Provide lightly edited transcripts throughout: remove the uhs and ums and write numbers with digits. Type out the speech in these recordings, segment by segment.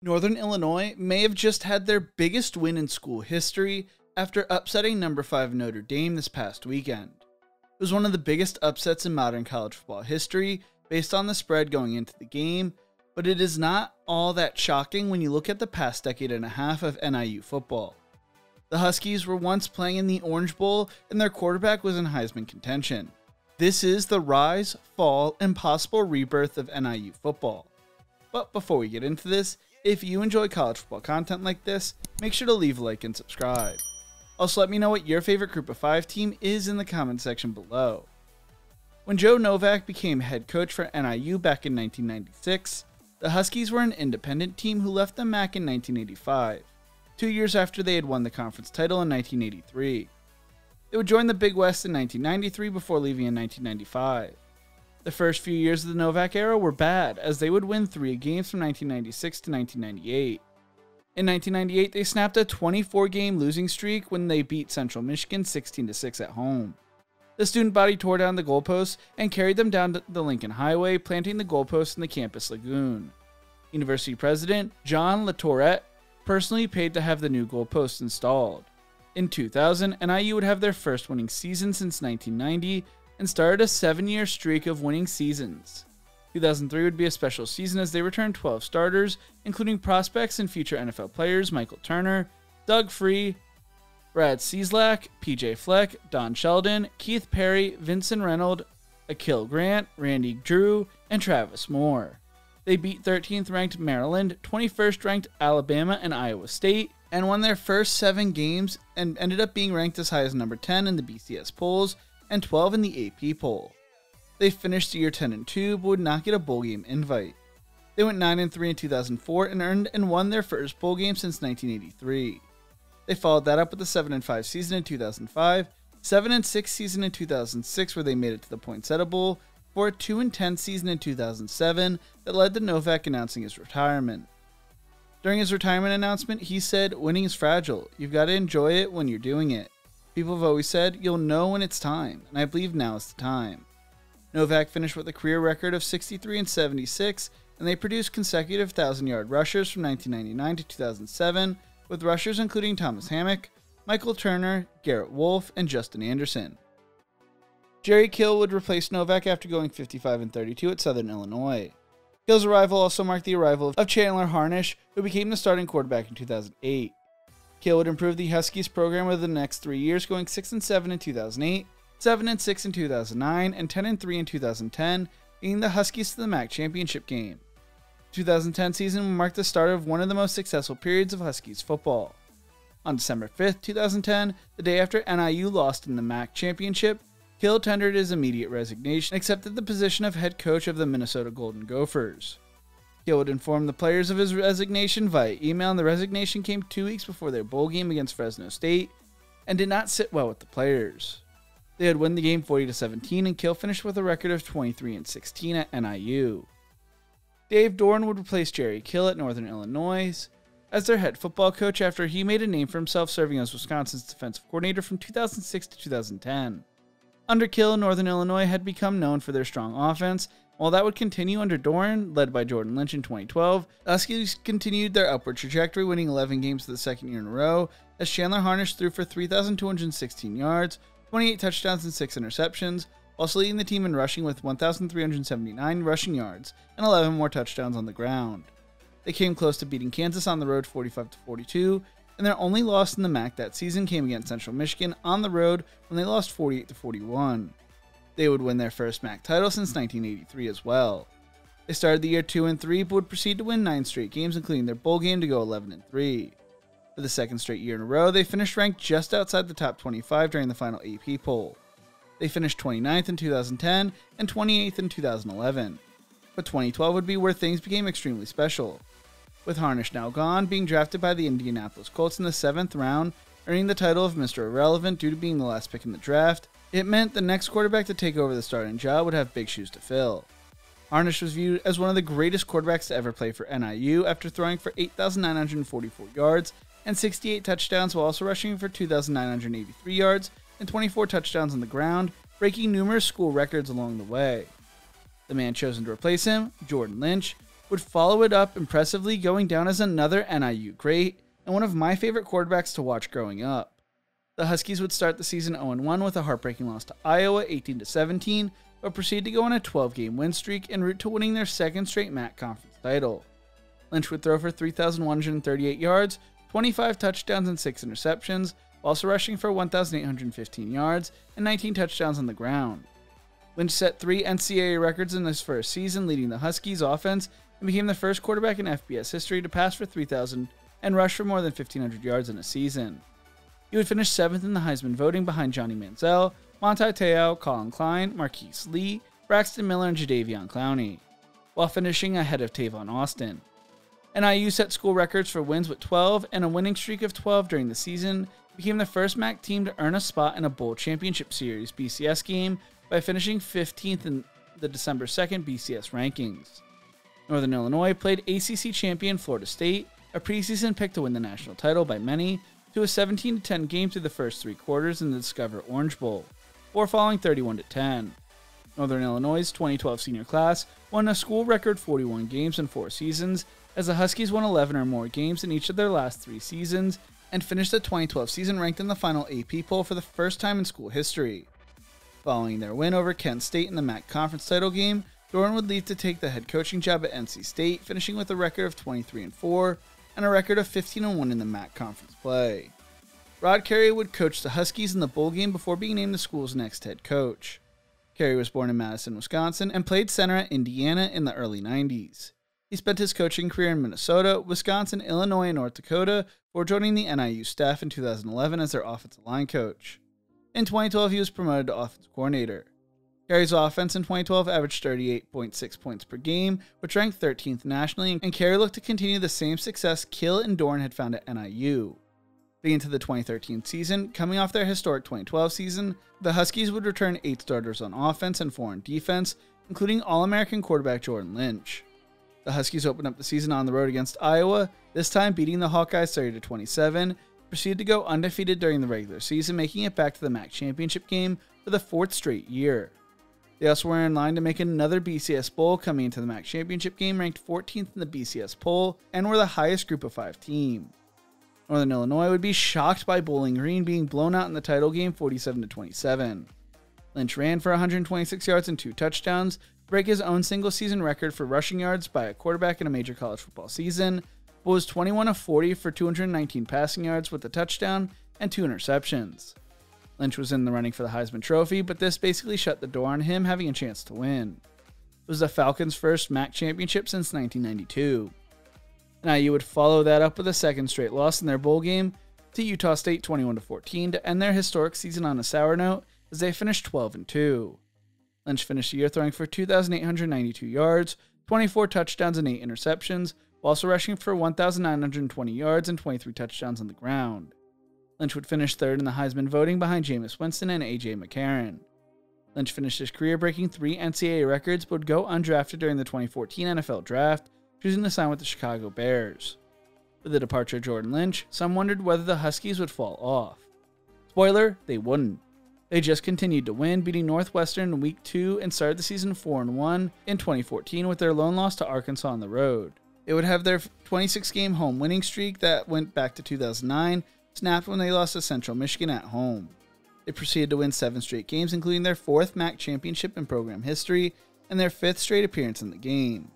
Northern Illinois may have just had their biggest win in school history after upsetting number 5 Notre Dame this past weekend. It was one of the biggest upsets in modern college football history based on the spread going into the game, but it is not all that shocking when you look at the past decade and a half of NIU football. The Huskies were once playing in the Orange Bowl and their quarterback was in Heisman contention. This is the rise, fall, and possible rebirth of NIU football. But before we get into this, if you enjoy college football content like this, make sure to leave a like and subscribe. Also, let me know what your favorite Group of 5 team is in the comment section below. When Joe Novak became head coach for NIU back in 1996, the Huskies were an independent team who left the MAC in 1985, 2 years after they had won the conference title in 1983. They would join the Big West in 1993 before leaving in 1995. The first few years of the Novak era were bad, as they would win 3 games from 1996 to 1998. In 1998, they snapped a 24-game losing streak when they beat Central Michigan 16-6 at home. The student body tore down the goalposts and carried them down the Lincoln Highway, planting the goalposts in the campus lagoon. University president John LaTourette personally paid to have the new goalposts installed. In 2000, NIU would have their first winning season since 1990, and started a 7-year streak of winning seasons. 2003 would be a special season as they returned 12 starters, including prospects and future NFL players Michael Turner, Doug Free, Brad Cieslak, PJ Fleck, Don Sheldon, Keith Perry, Vincent Reynolds, Akil Grant, Randy Drew, and Travis Moore. They beat 13th ranked Maryland, 21st ranked Alabama and Iowa State, and won their first 7 games and ended up being ranked as high as number 10 in the BCS polls and 12 in the AP poll. They finished the year 10-2 but would not get a bowl game invite. They went 9-3 in 2004 and earned and won their first bowl game since 1983. They followed that up with a 7-5 season in 2005, 7-6 season in 2006 where they made it to the Poinsettia Bowl, for a 2-10 season in 2007 that led to Novak announcing his retirement. During his retirement announcement, he said, "Winning is fragile. You've got to enjoy it when you're doing it. People have always said, you'll know when it's time, and I believe now is the time." Novak finished with a career record of 63-76, and they produced consecutive 1,000-yard rushers from 1999 to 2007, with rushers including Thomas Hammock, Michael Turner, Garrett Wolfe, and Justin Anderson. Jerry Kill would replace Novak after going 55-32 at Southern Illinois. Kill's arrival also marked the arrival of Chandler Harnish, who became the starting quarterback in 2008. Kill would improve the Huskies program over the next 3 years, going 6-7 in 2008, 7-6 in 2009, and 10-3 in 2010, leading the Huskies to the MAC championship game. The 2010 season will mark the start of one of the most successful periods of Huskies football. On December 5, 2010, the day after NIU lost in the MAC championship, Kill tendered his immediate resignation and accepted the position of head coach of the Minnesota Golden Gophers. Kill would inform the players of his resignation via email, and the resignation came 2 weeks before their bowl game against Fresno State and did not sit well with the players. They had won the game 40-17, and Kill finished with a record of 23-16 at NIU. Dave Doran would replace Jerry Kill at Northern Illinois as their head football coach after he made a name for himself serving as Wisconsin's defensive coordinator from 2006 to 2010. Under Kill, Northern Illinois had become known for their strong offense. While that would continue under Doran, led by Jordan Lynch in 2012, the Huskies continued their upward trajectory, winning 11 games for the second year in a row, as Chandler Harnish threw for 3,216 yards, 28 touchdowns and 6 interceptions, whilst leading the team in rushing with 1,379 rushing yards and 11 more touchdowns on the ground. They came close to beating Kansas on the road 45-42, and their only loss in the MAC that season came against Central Michigan on the road when they lost 48-41. They would win their first MAC title since 1983 as well. They started the year 2-3 but would proceed to win 9 straight games, including their bowl game, to go 11-3. For the second straight year in a row, they finished ranked just outside the top 25 during the final AP poll. They finished 29th in 2010 and 28th in 2011. But 2012 would be where things became extremely special, with Harnish now gone, being drafted by the Indianapolis Colts in the 7th round, earning the title of Mr. Irrelevant due to being the last pick in the draft. It meant the next quarterback to take over the starting job would have big shoes to fill. Harnish was viewed as one of the greatest quarterbacks to ever play for NIU after throwing for 8,944 yards and 68 touchdowns, while also rushing for 2,983 yards and 24 touchdowns on the ground, breaking numerous school records along the way. The man chosen to replace him, Jordan Lynch, would follow it up impressively, going down as another NIU great and one of my favorite quarterbacks to watch growing up. The Huskies would start the season 0-1 with a heartbreaking loss to Iowa 18-17, but proceed to go on a 12-game win streak en route to winning their second straight MAC conference title. Lynch would throw for 3,138 yards, 25 touchdowns and 6 interceptions, while also rushing for 1,815 yards and 19 touchdowns on the ground. Lynch set 3 NCAA records in his first season, leading the Huskies offense, and became the first quarterback in FBS history to pass for 3,000 and rush for more than 1,500 yards in a season. He would finish 7th in the Heisman voting behind Johnny Manziel, Monty Te'o, Colin Klein, Marquise Lee, Braxton Miller, and Jadeveon Clowney, while finishing ahead of Tavon Austin. NIU set school records for wins with 12 and a winning streak of 12 during the season, became the first MAC team to earn a spot in a Bowl Championship Series BCS game by finishing 15th in the December 2nd BCS rankings. Northern Illinois played ACC champion Florida State, a preseason pick to win the national title by many, to a 17-10 game through the first 3 quarters in the Discover Orange Bowl, before falling 31-10. Northern Illinois' 2012 senior class won a school record 41 games in 4 seasons, as the Huskies won 11 or more games in each of their last 3 seasons, and finished the 2012 season ranked in the final AP poll for the first time in school history. Following their win over Kent State in the MAC conference title game, Doran would leave to take the head coaching job at NC State, finishing with a record of 23-4 and a record of 15-1 in the MAC conference play. Rod Carey would coach the Huskies in the bowl game before being named the school's next head coach. Carey was born in Madison, Wisconsin, and played center at Indiana in the early 90s. He spent his coaching career in Minnesota, Wisconsin, Illinois, and North Dakota before joining the NIU staff in 2011 as their offensive line coach. In 2012, he was promoted to offensive coordinator. Carey's offense in 2012 averaged 38.6 points per game, which ranked 13th nationally, and Carey looked to continue the same success Kill and Doran had found at NIU. Leading into the 2013 season, coming off their historic 2012 season, the Huskies would return 8 starters on offense and 4 on defense, including All-American quarterback Jordan Lynch. The Huskies opened up the season on the road against Iowa, this time beating the Hawkeyes 30-27, proceeded to go undefeated during the regular season, making it back to the MAC championship game for the 4th straight year. They also were in line to make another BCS Bowl, coming into the MAC championship game ranked 14th in the BCS poll, and were the highest group of 5 team. Northern Illinois would be shocked by Bowling Green being blown out in the title game 47-27. Lynch ran for 126 yards and 2 touchdowns, to break his own single-season record for rushing yards by a quarterback in a major college football season, but was 21 of 40 for 219 passing yards with a touchdown and 2 interceptions. Lynch was in the running for the Heisman Trophy, but this basically shut the door on him having a chance to win. It was the Falcons' first MAC championship since 1992. NIU would follow that up with a second straight loss in their bowl game to Utah State 21-14 to end their historic season on a sour note as they finished 12-2. Lynch finished the year throwing for 2,892 yards, 24 touchdowns and 8 interceptions, while also rushing for 1,920 yards and 23 touchdowns on the ground. Lynch would finish 3rd in the Heisman voting behind Jameis Winston and A.J. McCarron. Lynch finished his career breaking 3 NCAA records but would go undrafted during the 2014 NFL Draft, choosing to sign with the Chicago Bears. With the departure of Jordan Lynch, some wondered whether the Huskies would fall off. Spoiler, they wouldn't. They just continued to win, beating Northwestern in Week 2 and started the season 4-1 in 2014 with their lone loss to Arkansas on the road. They would have their 26-game home winning streak that went back to 2009, snapped when they lost to Central Michigan at home. They proceeded to win 7 straight games, including their 4th MAC championship in program history and their 5th straight appearance in the game.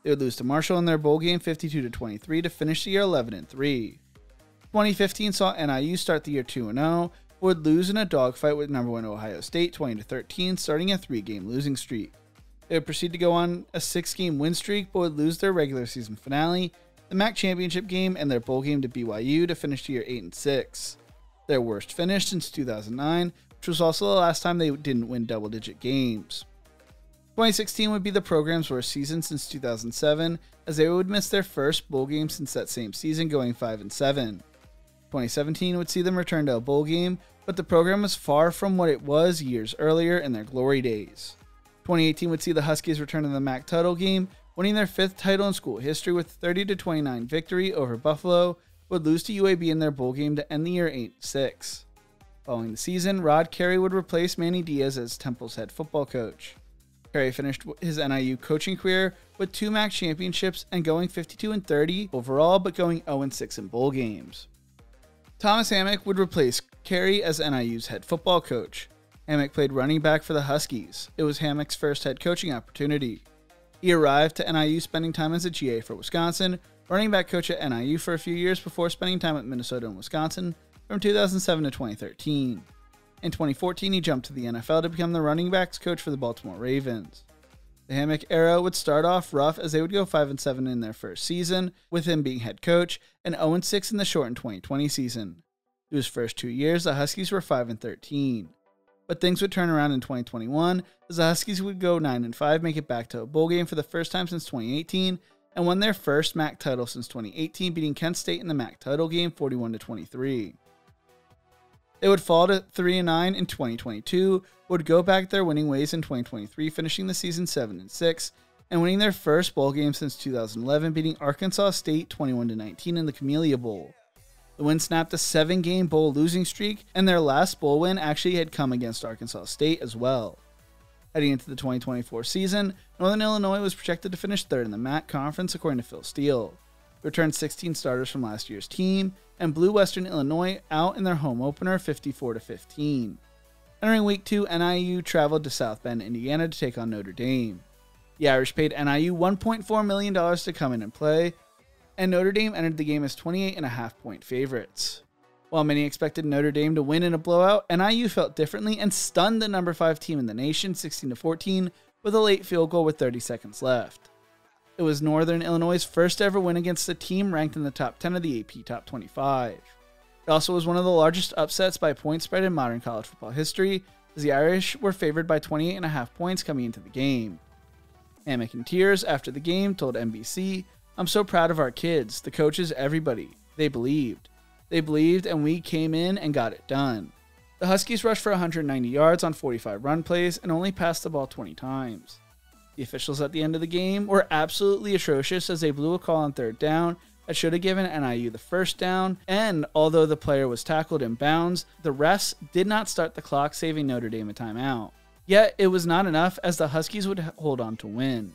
They would lose to Marshall in their bowl game 52-23 to finish the year 11-3. 2015 saw NIU start the year 2-0, but would lose in a dogfight with number 1 Ohio State 20-13, starting a 3-game losing streak. They would proceed to go on a 6-game win streak, but would lose their regular season finale, the MAC championship game, and their bowl game to BYU to finish the year 8-6. Their worst finish since 2009, which was also the last time they didn't win double-digit games. 2016 would be the program's worst season since 2007, as they would miss their first bowl game since that same season, going 5-7. 2017 would see them return to a bowl game, but the program was far from what it was years earlier in their glory days. 2018 would see the Huskies return to the MAC title game, winning their 5th title in school history with a 30-29 victory over Buffalo, would lose to UAB in their bowl game to end the year 8-6. Following the season, Rod Carey would replace Manny Diaz as Temple's head football coach. Perry finished his NIU coaching career with 2 MAC championships and going 52-30 overall, but going 0-6 in bowl games. Thomas Hammock would replace Carey as NIU's head football coach. Hammock played running back for the Huskies. It was Hammock's first head coaching opportunity. He arrived to NIU spending time as a GA for Wisconsin, running back coach at NIU for a few years before spending time at Minnesota and Wisconsin from 2007 to 2013. In 2014, he jumped to the NFL to become the running backs coach for the Baltimore Ravens. The Hammock era would start off rough as they would go 5-7 in their first season, with him being head coach, and 0-6 in the shortened 2020 season. Through his first 2 years, the Huskies were 5-13. But things would turn around in 2021 as the Huskies would go 9-5, make it back to a bowl game for the first time since 2018, and won their first MAC title since 2018, beating Kent State in the MAC title game 41-23. They would fall to 3-9 in 2022, would go back their winning ways in 2023, finishing the season 7-6, and winning their first bowl game since 2011, beating Arkansas State 21-19 in the Camellia Bowl. The win snapped a 7-game bowl losing streak, and their last bowl win actually had come against Arkansas State as well. Heading into the 2024 season, Northern Illinois was projected to finish 3rd in the MAC conference according to Phil Steele. They returned 16 starters from last year's team, and blew Western Illinois out in their home opener 54-15. Entering week 2, NIU traveled to South Bend, Indiana to take on Notre Dame. The Irish paid NIU $1.4 million to come in and play, and Notre Dame entered the game as 28.5-point favorites. While many expected Notre Dame to win in a blowout, NIU felt differently and stunned the number 5 team in the nation 16-14 with a late field goal with 30 seconds left. It was Northern Illinois' first ever win against a team ranked in the top 10 of the AP Top 25. It also was one of the largest upsets by point spread in modern college football history, as the Irish were favored by 28.5 points coming into the game. Hammock in tears after the game told NBC, "I'm so proud of our kids, the coaches, everybody. They believed. They believed and we came in and got it done." The Huskies rushed for 190 yards on 45 run plays and only passed the ball 20 times. The officials at the end of the game were absolutely atrocious as they blew a call on 3rd down that should have given NIU the first down, and although the player was tackled in bounds, the refs did not start the clock, saving Notre Dame a timeout. Yet it was not enough as the Huskies would hold on to win.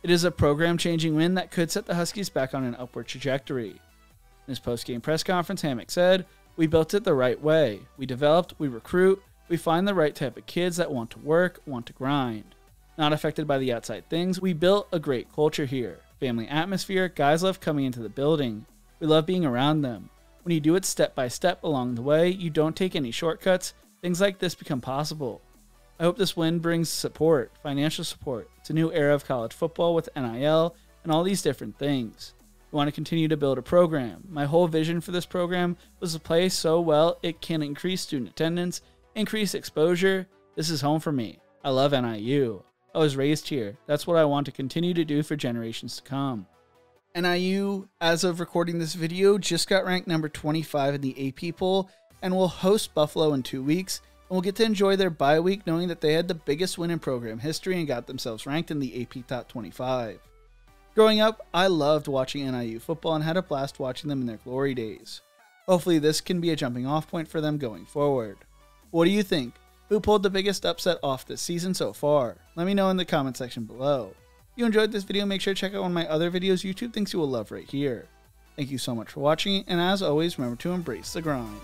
It is a program-changing win that could set the Huskies back on an upward trajectory. In his post-game press conference, Hammock said, "We built it the right way. We developed, we recruit, we find the right type of kids that want to work, want to grind. Not affected by the outside things, we built a great culture here. Family atmosphere, guys love coming into the building. We love being around them. When you do it step by step along the way, you don't take any shortcuts, things like this become possible. I hope this win brings support, financial support. It's a new era of college football with NIL and all these different things. We want to continue to build a program. My whole vision for this program was to play so well it can increase student attendance, increase exposure. This is home for me. I love NIU. I was raised here. That's what I want to continue to do for generations to come." NIU, as of recording this video, just got ranked number 25 in the AP poll and will host Buffalo in 2 weeks, and will get to enjoy their bye week knowing that they had the biggest win in program history and got themselves ranked in the AP Top 25. Growing up, I loved watching NIU football and had a blast watching them in their glory days. Hopefully this can be a jumping off point for them going forward. What do you think? Who pulled the biggest upset off this season so far? Let me know in the comment section below. If you enjoyed this video, make sure to check out one of my other videos YouTube thinks you will love right here. Thank you so much for watching, and as always, remember to embrace the grind.